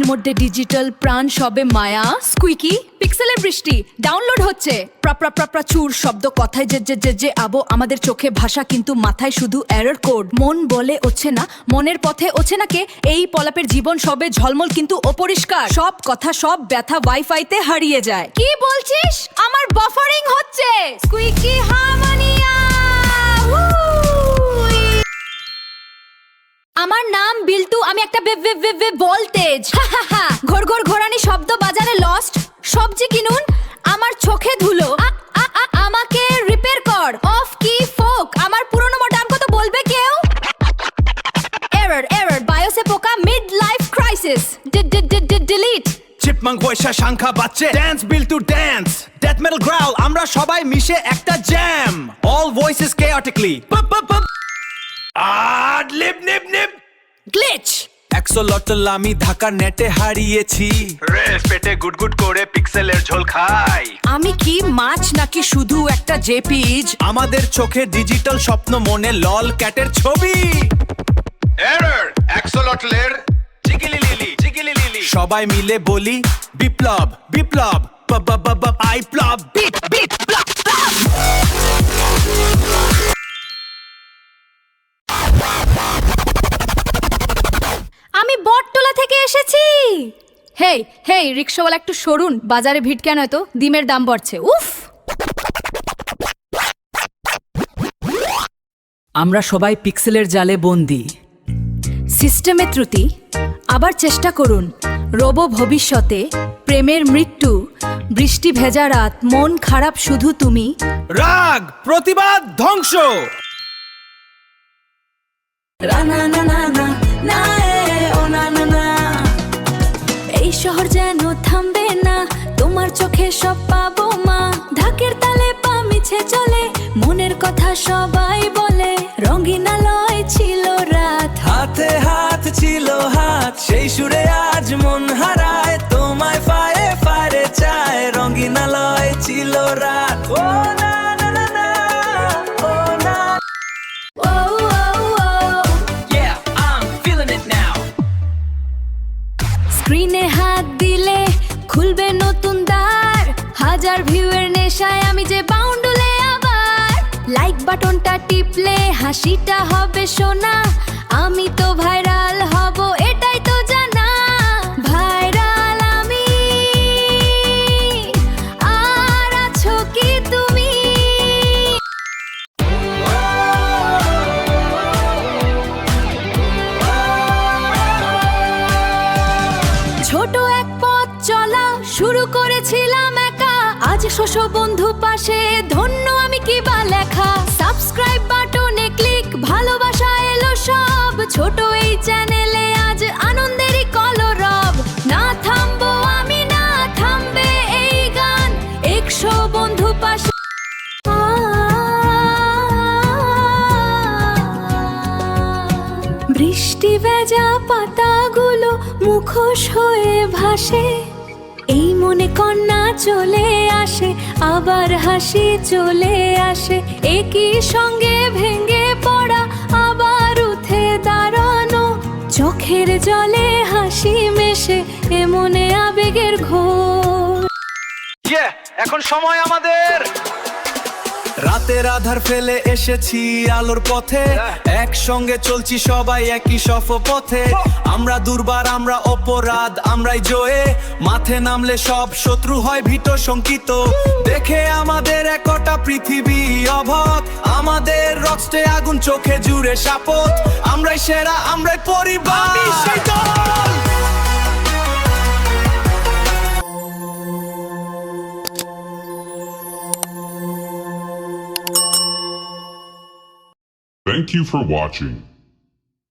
মধ্যে ডিজিটাল প্রাণ সবে মায়া স্কুইকি পিক্সেলের বৃষ্টি ডাউনলোড হচ্ছে প্রচুর শব্দ কথায় যে আবো আমাদের চোখে ভাষা কিন্তু মাথায় শুধু এরর কোড মন বলে হচ্ছে না মনের পথে হচ্ছে না কে এই পলাপের জীবন সবে ঝলমল কিন্তু অপরিষ্কার সব কথা সব ব্যথা ওয়াইফাইতে হারিয়ে যায় কি বলছিস আমার বাফারিং হচ্ছে স্কুইকি হারমোনিয়া আমার নাম বিল্টু আমি একটা ভোল্টেজ ঘোর ঘোর ঘোরানি শব্দ বাজারে লস্ট সবজি কিনুন আমার চোখে ধুলো আমাকে রিপেয়ার কর অফ কি ফোক আমার পুরনো মডার্ন কথা বলবে কেউ এরর বায়োসে পোকা mid life crisis delete chipmunk পয়সা সংখ্যা বাচ্চে dance Biltu dance death metal growl আমরা সবাই মিশে একটা jam all voices chaotically ad lib nip nip glitch axolotl আমি ঢাকার নেটে হারিয়েছি রেস পেটে গুটগুট করে পিক্সেলের ঝোল খাই আমি কি মাছ নাকি শুধু একটা জেপিজ আমাদের চোখে ডিজিটাল স্বপ্ন মনে লল ক্যাটের ছবি এরর এক্সোলটলের জিগিলিলিলি সবাই মিলে বলি বিপ্লব বিপ্লব আইপ্লব বিট বিট আমি বটতলা থেকে এসেছি হেই হেই রিকশাওয়ালা একটু সরুন বাজারে ভিড় কেন এত ডিমের দাম বাড়ছে উফ আমরা সবাই পিক্সেলের জালে বন্দী সিস্টেমে ত্রুটি আবার চেষ্টা করুন রোবো ভবিষ্যতে প্রেমের মৃত্যু বৃষ্টি ভেজা রাত মন খারাপ শুধু তুমি রাগ প্রতিবাদ ধ্বংস এই শহর যেন থামবে না তোমার চোখে সব পাবো মা ঢাকের তালে পা মিছে চলে মনের কথা সবাই বলে রঙিন আলোয় ছিল রাত হাতে হাত ছিল হাত সেই সুরে আজ মন হারায় তোমায় ফায়ে ফারে চায় রঙিন আলোয় ছিল রাত ও না না না না ও না ও yeah I'm feeling it now স্ক্রিনে হাত দিলে খুলবে নতুন দ্বার হাজার ভিউয়ের নেশায় আমি যে বাউন্ডুলে আবার লাইক বাটনটা টিপলে হাসিটা হবে শোনা আমি তো ভাইরাল হব এটাই তো জানা ভাইরাল আমি আর আছো কি তুমি ছোট এক পথ চলা শুরু করেছিলাম একা আজ শোষ বন্ধু পাশে ধন্য আমি কি বা লেখা সাবস্ক্রাইব বাটনে ক্লিক ভালোবাসা এলো সব ছোট এই চ্যানেলে আজ আনন্দেরই কলরব না থামবো আমি না থামবে এই গান 100 বন্ধু পাশে বৃষ্টি ভেজা পাতাগুলো মুখোশ হয়ে ভাসে এই মনে কন্যা চলে আসে আবার হাসি চলে আসে একই সঙ্গে ভেঙে পড়া আবার উঠে দাঁড়ানো চোখের জলে হাসি মেশে এ মনে আবেগের ঘোর এখন সময় আমাদের রাতের আধার ফেলে এসেছি আলোর পথে একসঙ্গে চলছি সবাই একই সফপথে আমরা দুর্বার আমরা অপরাধ আমরাই জয়ে মাঠে নামলে সব শত্রু হয় ভীত শঙ্কিত দেখে আমাদের একটা পৃথিবী অভাব আমাদের রক্তে আগুন চোখে জুড়ে শাপথ আমরাই সেরা আমরাই পরিবার Thank you for watching.